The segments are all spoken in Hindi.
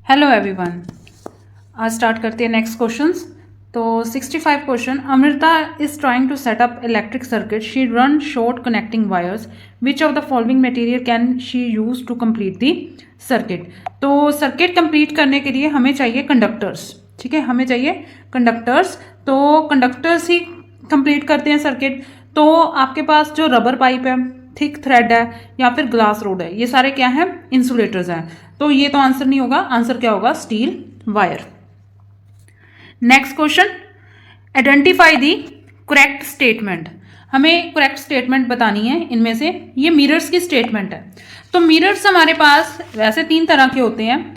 हेलो एवरीवन, आज स्टार्ट करते हैं नेक्स्ट क्वेश्चंस। तो 65 question. Amrita is trying to set up electric circuit. She run short connecting wires. Which of the following material can she use to complete the circuit. तो सर्किट कंप्लीट करने के लिए हमें चाहिए कंडक्टर्स। ठीक है, हमें चाहिए कंडक्टर्स। तो कंडक्टर्स ही कंप्लीट करते हैं सर्किट। तो आपके पास जो रबर पाइप है, थिक थ्रेड है या फिर ग्लास रोड है, ये सारे क्या हैं? इंसुलेटर्स हैं। तो ये तो आंसर नहीं होगा, आंसर क्या होगा? Steel wire. Next question, identify the correct statement. हमें करेक्ट स्टेटमेंट बतानी है इनमें से। ये मिरर्स की स्टेटमेंट है। तो मिरर्स हमारे पास वैसे 3 तरह के होते हैं।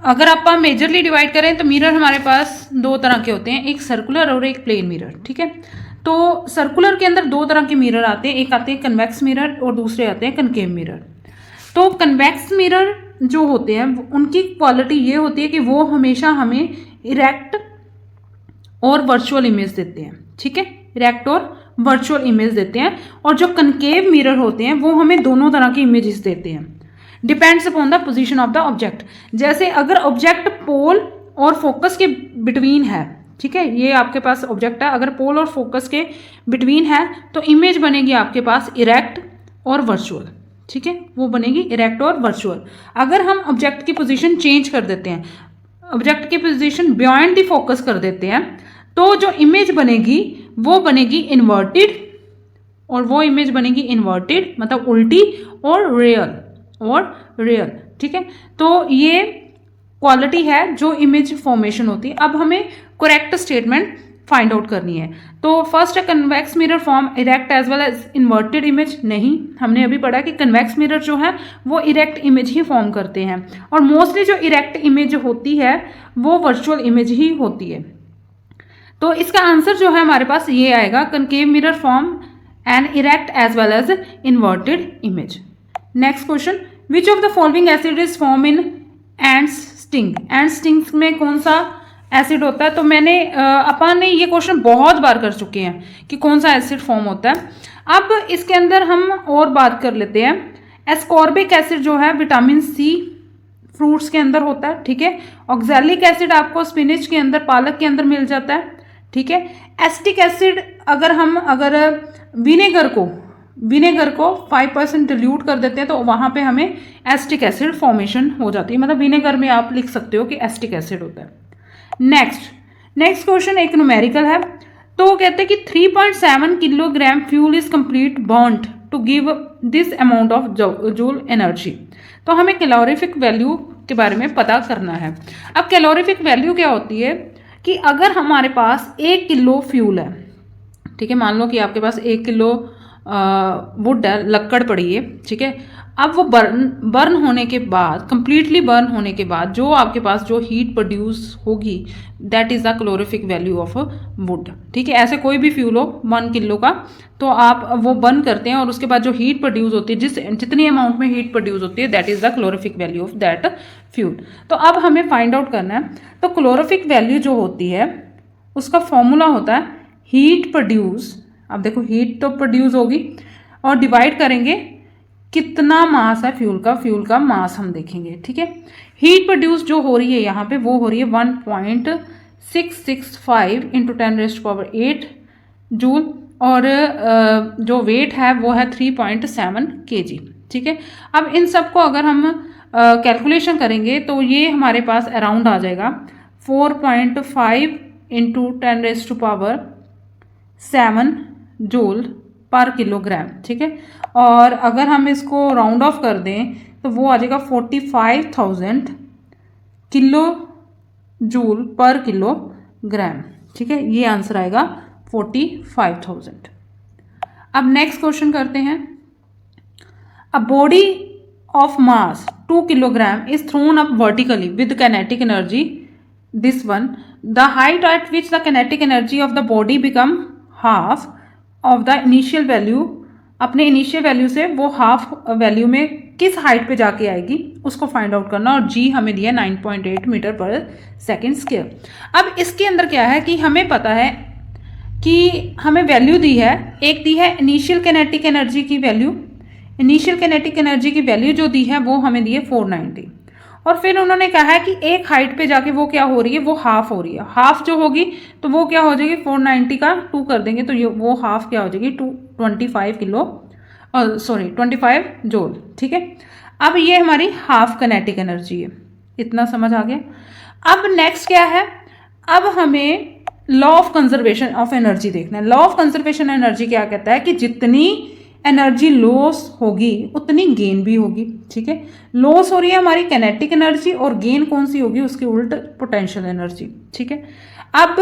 अगर आप मेजरली डिवाइड करें तो मिरर हमारे पास 2 तरह के होते हैं, एक सर्कुलर और एक प्लेन मिरर। ठीक है, तो सर्कुलर के अंदर 2 तरह के मिरर आते हैं, एक आते हैं कन्वेक्स मिरर और दूसरे आते हैं कनकेव मिरर। तो कन्वेक्स मिरर जो होते हैं उनकी क्वालिटी ये होती है कि वो हमेशा हमें इरेक्ट और वर्चुअल इमेज देते हैं। ठीक है, इरेक्ट और वर्चुअल इमेज देते हैं। और जो कनकेव मिरर होते हैं वो हमें दोनों तरह की इमेजेस देते हैं, depends upon the position of the object. जैसे अगर ऑब्जेक्ट पोल और फोकस के बिटवीन है, ठीक है, ये आपके पास ऑब्जेक्ट है, अगर पोल और फोकस के बिटवीन है तो इमेज बनेगी आपके पास इरेक्ट और वर्चुअल। ठीक है, वो बनेगी इरेक्ट और वर्चुअल। अगर हम ऑब्जेक्ट की पोजीशन चेंज कर देते हैं, ऑब्जेक्ट की पोजीशन बियॉन्ड द फोकस कर देते हैं, तो जो इमेज बनेगी वो बनेगी इन्वर्टेड। और वो इमेज बनेगी इन्वर्टेड मतलब उल्टी और रियल। ठीक है, तो ये क्वालिटी है जो इमेज फॉर्मेशन होती है। अब हमें करेक्ट स्टेटमेंट फाइंड आउट करनी है। तो फर्स्ट है convex mirror form erect as well as inverted image. नहीं, हमने अभी पढ़ा कि कन्वेक्स मिरर जो है वो इरेक्ट इमेज ही फॉर्म करते हैं और मोस्टली जो इरेक्ट इमेज होती है वो वर्चुअल इमेज ही होती है। तो इसका आंसर जो है हमारे पास ये आएगा, concave mirror form an erect as well as inverted image. Next question, which of the following acid is form in ants sting. Ant sting में कौन सा एसिड होता है? तो मैंने अपन ने ये क्वेश्चन बहुत बार कर चुके हैं कि कौन सा एसिड फॉर्म होता है। अब इसके अंदर हम और बात कर लेते हैं। एस्कॉर्बिक एसिड जो है विटामिन सी फ्रूट्स के अंदर होता है। ठीक है, ऑक्सैलिक एसिड आपको स्पिनिच के अंदर, पालक के अंदर मिल जाता है। ठीक है, एसिटिक एसिड अगर विनेगर को 5% डिल्यूट कर देते हैं तो वहां पे हमें एसिटिक एसिड फॉर्मेशन हो जाती है। मतलब विनेगर में आप लिख सकते हो कि एसिटिक एसिड होता है। नेक्स्ट क्वेश्चन एक न्यूमेरिकल है। तो वो कहते हैं कि 3.7 kilogram fuel is complete burned to give this amount of joule energy. तो हमें कैलोरीफिक वैल्यू के बारे में पता करना है। अब कैलोरीफिक वैल्यू क्या होती है कि अगर हमारे पास 1 किलो फ्यूल है, ठीक है, मान लो कि आपके पास 1 किलो वुड है, लक्कड़ पड़ी है। ठीक है, अब वो बर्न होने के बाद, कंप्लीटली बर्न होने के बाद जो आपके पास जो हीट प्रोड्यूस होगी that is the calorific value of would. ठीक है, ऐसे कोई भी फ्यूल हो 1 किलो का, तो आप वो बर्न करते हैं और उसके बाद जो हीट प्रोड्यूस होती है, जितनी अमाउंट में हीट प्रोड्यूस होती है that is the calorific value of that fuel. तो अब हमें फाइंड आउट करना है। तो कैलोरीफिक वैल्यू जो होती है उसका फॉर्मूला होता है हीट प्रोड्यूस। अब देखो, हीट तो प्रोड्यूस होगी और डिवाइड करेंगे कितना मास है फ्यूल का मास हम देखेंगे। ठीक है, हीट प्रोड्यूस जो हो रही है यहाँ पे वो हो रही है 1.665 इंटू 10⁻⁸ जूल और जो वेट है वो है 3.7 kg। ठीक है, अब इन सब को अगर हम कैलकुलेशन करेंगे तो ये हमारे पास अराउंड आ जाएगा 4.5 इंटू 10⁻7 जूल पर किलोग्राम। ठीक है, और अगर हम इसको राउंड ऑफ कर दें तो वो आ जाएगा 45,000 किलो जूल पर किलोग्राम। ठीक है, ये आंसर आएगा 45,000। अब नेक्स्ट क्वेश्चन करते हैं। A body of mass 2 kilogram is throne up vertically with kinetic energy this one. The height eight which the kinetic energy of the body become half of the initial value. अपने इनिशियल वैल्यू से वो हाफ वैल्यू में किस हाइट पे जाके आएगी उसको फाइंड आउट करना। और जी हमें दिया 9.8 मीटर पर सेकेंड स्क्वायर। अब इसके अंदर क्या है कि हमें पता है कि हमें वैल्यू दी है, एक दी है इनिशियल काइनेटिक एनर्जी की वैल्यू। इनिशियल काइनेटिक एनर्जी की वैल्यू जो दी है वो हमें दी है 490 और फिर उन्होंने कहा है कि एक हाइट पे जाके वो क्या हो रही है, वो हाफ हो रही है। हाफ जो होगी तो वो क्या हो जाएगी, 490 का 2 कर देंगे तो ये वो हाफ क्या हो जाएगी, 25 किलो, सॉरी 25 जूल। ठीक है, अब ये हमारी हाफ काइनेटिक एनर्जी है। इतना समझ आ गया। अब नेक्स्ट क्या है, अब हमें law of conservation of energy देखना है। लॉ ऑफ कंजर्वेशन एनर्जी क्या कहता है कि जितनी एनर्जी लॉस होगी उतनी गेन भी होगी। ठीक है, लॉस हो रही है हमारी काइनेटिक एनर्जी और गेन कौन सी होगी, उसके उल्ट पोटेंशियल एनर्जी। ठीक है, अब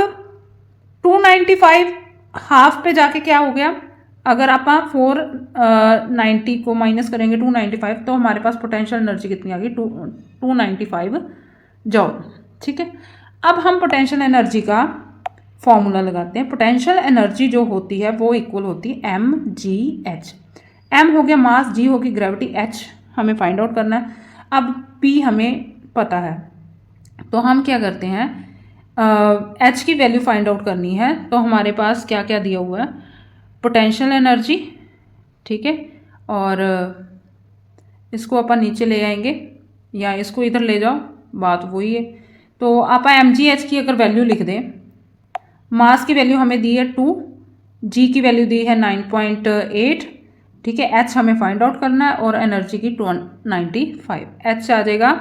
295 हाफ पे जाके क्या हो गया, अगर आप 490 को माइनस करेंगे 295 तो हमारे पास पोटेंशियल एनर्जी कितनी आ गई, 295 जॉल। ठीक है, अब हम पोटेंशियल एनर्जी का फॉर्मूला लगाते हैं। पोटेंशियल एनर्जी जो होती है वो इक्वल होती है mgh। m हो गया मास, g होगी ग्रेविटी, h हमें फाइंड आउट करना है। अब p हमें पता है तो हम क्या करते हैं, h की वैल्यू फाइंड आउट करनी है। तो हमारे पास क्या क्या दिया हुआ है, पोटेंशियल एनर्जी, ठीक है, और इसको अपन नीचे ले आएंगे या इसको इधर ले जाओ, बात वही है। तो आप mgh की अगर वैल्यू लिख दें, मास की वैल्यू हमें दी है 2, जी की वैल्यू दी है 9.8, ठीक है, एच हमें फाइंड आउट करना है और एनर्जी की 295। एच आ जाएगा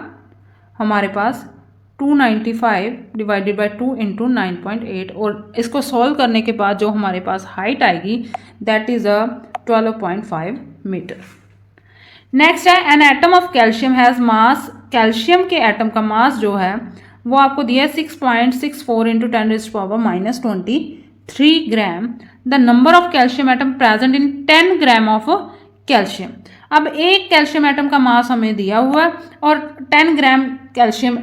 हमारे पास 295 डिवाइडेड बाय 2 इंटू 9.8 और इसको सॉल्व करने के बाद जो हमारे पास हाइट आएगी दैट इज़ 12.5 मीटर। नेक्स्ट है an atom of calcium has mass. Calcium के एटम का मास जो है वो आपको दिया है 6.64 into 10⁻23 gram. The number of calcium atom present in 10 gram of calcium. अब एक कैल्शियम एटम का मास हमें दिया हुआ है और 10 ग्राम कैल्शियम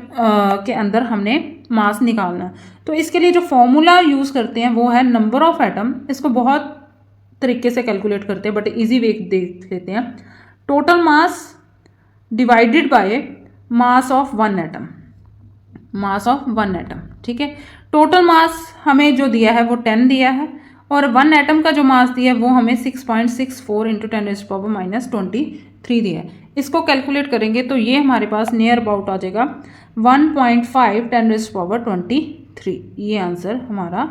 के अंदर हमने मास निकालना है। तो इसके लिए जो फॉर्मूला यूज़ करते हैं वो है नंबर ऑफ एटम। इसको बहुत तरीके से कैलकुलेट करते हैं बट इजी वे देख लेते हैं। Total mass divided by mass of one atom, mass of one atom. ठीक है, टोटल मास हमें जो दिया है वो 10 दिया है और वन एटम का जो मास दिया है वो हमें 6.64 इंटू 10⁻⁻23 दिया है। इसको कैलकुलेट करेंगे तो ये हमारे पास नियर अबाउट आ जाएगा 1.5 10⁻23। ये आंसर हमारा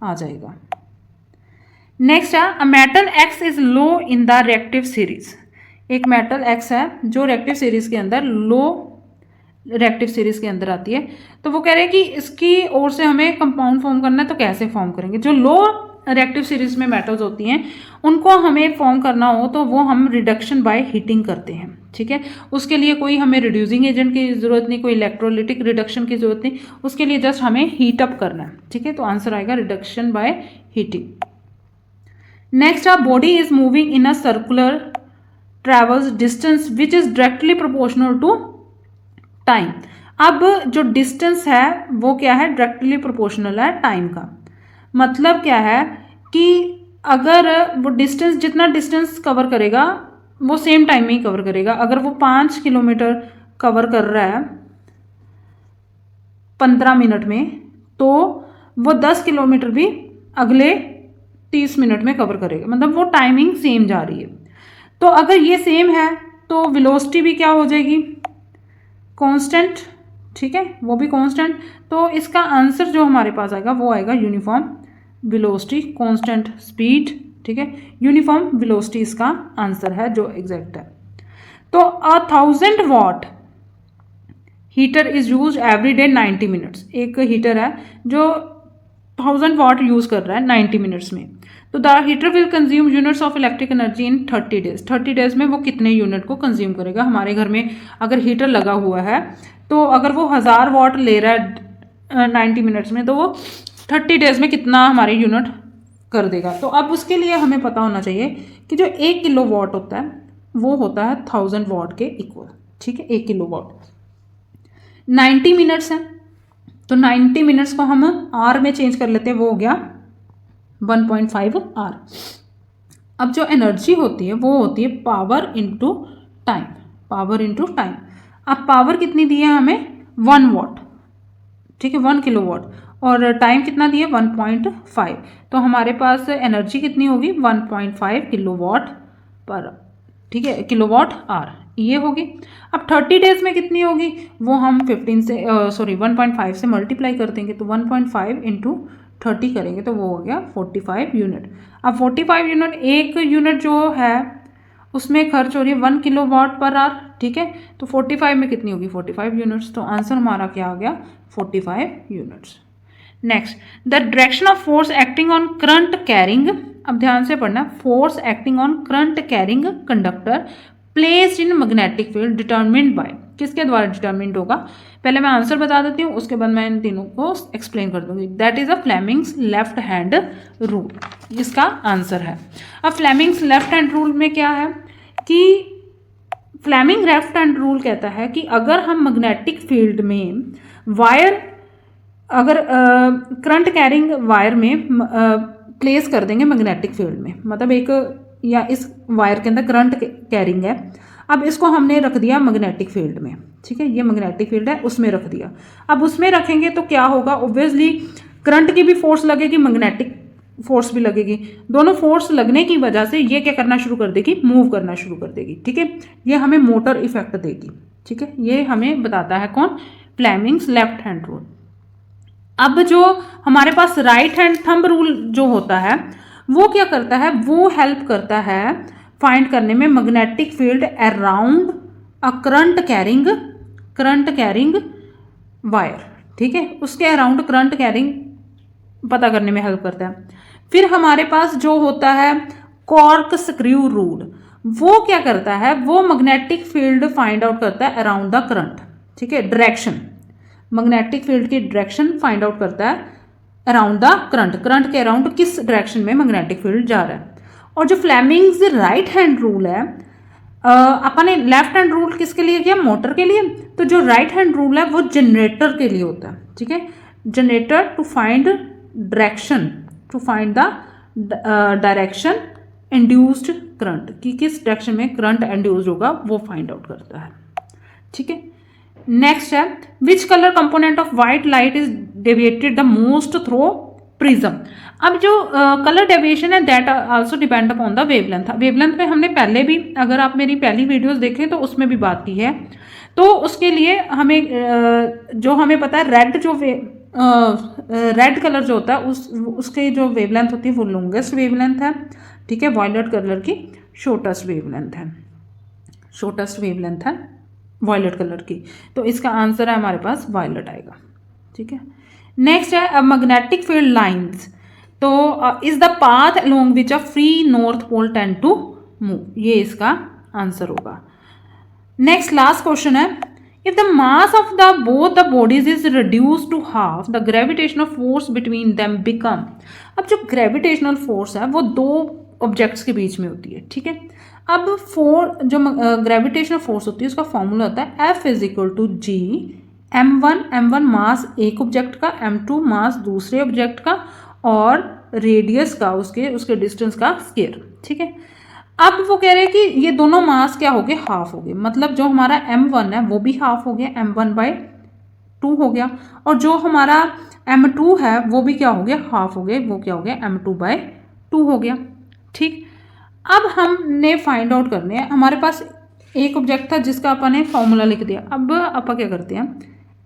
आ जाएगा। नेक्स्ट है a metal x is low in the reactive series. एक मेटल एक्स है जो रिएक्टिव सीरीज के अंदर लो रिएक्टिव सीरीज के अंदर आती है। तो वो कह रहे हैं कि इसकी ओर से हमें कंपाउंड फॉर्म करना है तो कैसे फॉर्म करेंगे। जो लो रिएक्टिव सीरीज में मेटल्स होती हैं उनको हमें फॉर्म करना हो तो वो हम रिडक्शन बाय हीटिंग करते हैं। ठीक है, उसके लिए कोई हमें रिड्यूसिंग एजेंट की ज़रूरत नहीं, कोई इलेक्ट्रोलिटिक रिडक्शन की ज़रूरत नहीं, उसके लिए जस्ट हमें हीट अप करना है। ठीक है, तो आंसर आएगा reduction by heating. Next a body is moving in a circular travels distance which is directly proportional to time. अब जो डिस्टेंस है वो क्या है, डायरेक्टली प्रोपोर्शनल है टाइम का। मतलब क्या है कि अगर वो डिस्टेंस, जितना डिस्टेंस कवर करेगा वो सेम टाइम में ही कवर करेगा। अगर वो 5 किलोमीटर कवर कर रहा है 15 मिनट में तो वो 10 किलोमीटर भी अगले 30 मिनट में कवर करेगा। मतलब वो टाइमिंग सेम जा रही है। तो अगर ये सेम है तो वेलोसिटी भी क्या हो जाएगी, कांस्टेंट। ठीक है, वो भी कांस्टेंट। तो इसका आंसर जो हमारे पास आएगा वो आएगा यूनिफॉर्म वेलोसिटी, कांस्टेंट स्पीड। ठीक है, यूनिफॉर्म वेलोसिटी इसका आंसर है जो एग्जैक्ट है। तो 1000 watt heater is use every day 90 minutes. एक हीटर है जो 1000 वाट यूज कर रहा है 90 मिनट्स में। तो the heater will consume units of electric energy in 30 days. 30 days में वो कितने यूनिट को कंज्यूम करेगा। हमारे घर में अगर हीटर लगा हुआ है तो अगर वो 1000 वाट ले रहा है 90 मिनट्स में तो वो 30 डेज में कितना हमारे यूनिट कर देगा। तो अब उसके लिए हमें पता होना चाहिए कि जो 1 किलो वाट होता है वो होता है 1000 वाट के इक्वल। ठीक है, 1 किलो वाट 90 मिनट्स है तो 90 मिनट्स को हम आर में चेंज कर लेते हैं, वो हो गया 1.5 आर। अब जो एनर्जी होती है वो होती है power into time, power into time. अब पावर कितनी दी है हमें 1 वाट। ठीक है, 1 किलो वाट और टाइम कितना दिया 1.5। तो हमारे पास एनर्जी कितनी होगी 1.5 किलो वाट पर। ठीक है, किलो वाट आर। ये होगी। अब 30 डेज में कितनी होगी वो हम 15 से 1.5 से मल्टीप्लाई कर देंगे, तो 1.5 इंटू 30 करेंगे तो वो हो गया 45 यूनिट। अब 45 यूनिट, एक यूनिट जो है उसमें खर्च हो रही है 1 किलोवाट पर आवर, ठीक है। तो 45 में कितनी होगी 45 यूनिट्स, तो आंसर हमारा क्या आ गया 45 units. Next, the direction of force acting on current carrying, अब ध्यान से पढ़ना, force acting on current carrying conductor placed in magnetic field determined bye, किसके द्वारा डिटरमिन्ड होगा, पहले मैं आंसर बता देती हूँ, उसके बाद मैं इन तीनों को एक्सप्लेन कर दूंगी। That is a Fleming's left hand rule, इसका आंसर है। अब फ्लेमिंग्स लेफ्ट हैंड रूल में क्या है कि फ्लेमिंग लेफ्ट हैंड रूल कहता है कि अगर हम मैग्नेटिक फील्ड में वायर, अगर करंट कैरिंग वायर में प्लेस कर देंगे मैग्नेटिक फील्ड में, मतलब एक या इस वायर के अंदर करंट कैरिंग है, अब इसको हमने रख दिया मैग्नेटिक फील्ड में, ठीक है, ये मैग्नेटिक फील्ड है उसमें रख दिया। अब उसमें रखेंगे तो क्या होगा, ऑब्वियसली करंट की भी फोर्स लगेगी, मैग्नेटिक फोर्स भी लगेगी, दोनों फोर्स लगने की वजह से ये क्या करना शुरू कर देगी, मूव करना शुरू कर देगी, ठीक है, ये हमें मोटर इफेक्ट देगी, ठीक है, ये हमें बताता है कौन, फ्लेमिंग्स लेफ्ट हैंड रूल। अब जो हमारे पास राइट हैंड थंब रूल जो होता है वो क्या करता है, वो हेल्प करता है फाइंड करने में magnetic field around a current carrying wire, ठीक है, उसके अराउंड करंट कैरिंग पता करने में हेल्प करता है। फिर हमारे पास जो होता है कॉर्क स्क्रू रूल, वो क्या करता है, वो मैग्नेटिक फील्ड फाइंड आउट करता है अराउंड द करंट, ठीक है, डायरेक्शन, मैग्नेटिक फील्ड की डायरेक्शन फाइंड आउट करता है अराउंड द करंट के अराउंड किस डायरेक्शन में मैग्नेटिक फील्ड जा रहा है। और जो फ्लेमिंग्स राइट हैंड रूल है, अपन ने लेफ्ट हैंड रूल किसके लिए किया, मोटर के लिए, तो जो राइट हैंड रूल है वो जनरेटर के लिए होता है, ठीक है, generator to find the direction induced current, कि किस डायरेक्शन में करंट इंड्यूस्ड होगा वो फाइंड आउट करता है, ठीक है। नेक्स्ट है which colour component of white light is deviated the most through prism. अब जो कलर डेविएशन है that also depend upon the wavelength. Wavelength में हमने पहले भी, अगर आप मेरी पहली वीडियोस देखें तो उसमें भी बात की है, तो उसके लिए हमें जो हमें पता है रेड कलर जो होता है उसके जो वेवलेंथ होती है वो लॉन्गेस्ट वेवलेंथ है, ठीक है, वायलेट कलर की शॉर्टेस्ट वेवलेंथ है वायलेट कलर की, तो इसका आंसर है हमारे पास वायलेट आएगा, ठीक है। नेक्स्ट है मैग्नेटिक फील्ड लाइंस, तो is the path along which a free north pole tend to move, ये इसका आंसर होगा। नेक्स्ट लास्ट क्वेश्चन है, if the mass of the both the bodies is reduce to half the gravitational force between them become. अब जो ग्रेविटेशनल फोर्स है वो दो ऑब्जेक्ट्स के बीच में होती है, ठीक है। अब जो ग्रेविटेशनल फोर्स होती है उसका फॉर्मूला होता है F is equal to G m1 mass एक ऑब्जेक्ट का, m2 मास दूसरे ऑब्जेक्ट का, और रेडियस का उसके डिस्टेंस का स्क्वायर, ठीक है। अब वो कह रहे हैं कि ये दोनों मास क्या हो गए, हाफ हो गए, मतलब जो हमारा m1 है वो भी हाफ हो गया, m1/2 हो गया, और जो हमारा m2 है वो भी क्या हो गया, हाफ हो गए, वो क्या हो गया, m2/2 हो गया, ठीक। अब हमने फाइंड आउट करने हैं, हमारे पास एक ऑब्जेक्ट था जिसका अपन ने फॉर्मूला लिख दिया। अब अपन क्या करते हैं,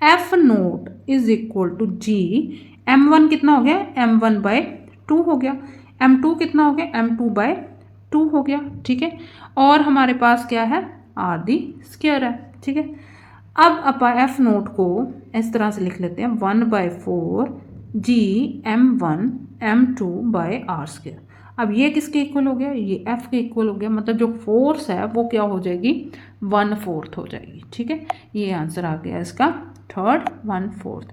F naught is equal to G, m1 कितना हो गया, m1/2 हो गया, m2 कितना हो गया, m2/2 हो गया, ठीक है, और हमारे पास क्या है, r दी स्क्वायर है, ठीक है। अब अपन F नोट को इस तरह से लिख लेते हैं 1/4 जी m1 m2/r²। अब ये किसके इक्वल हो गया, ये F के इक्वल हो गया, मतलब जो फोर्स है वो क्या हो जाएगी, 1/4 हो जाएगी, ठीक है। ये आंसर आ गया इसका थर्ड, 1/4।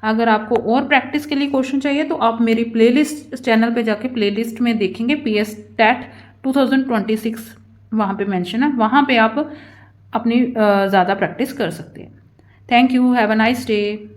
अगर आपको और प्रैक्टिस के लिए क्वेश्चन चाहिए तो आप मेरी प्लेलिस्ट चैनल पे जाके प्लेलिस्ट में देखेंगे, PS टेट 2026 वहाँ पे मेंशन है, वहाँ पे आप अपनी ज़्यादा प्रैक्टिस कर सकते हैं। Thank you, have a nice day.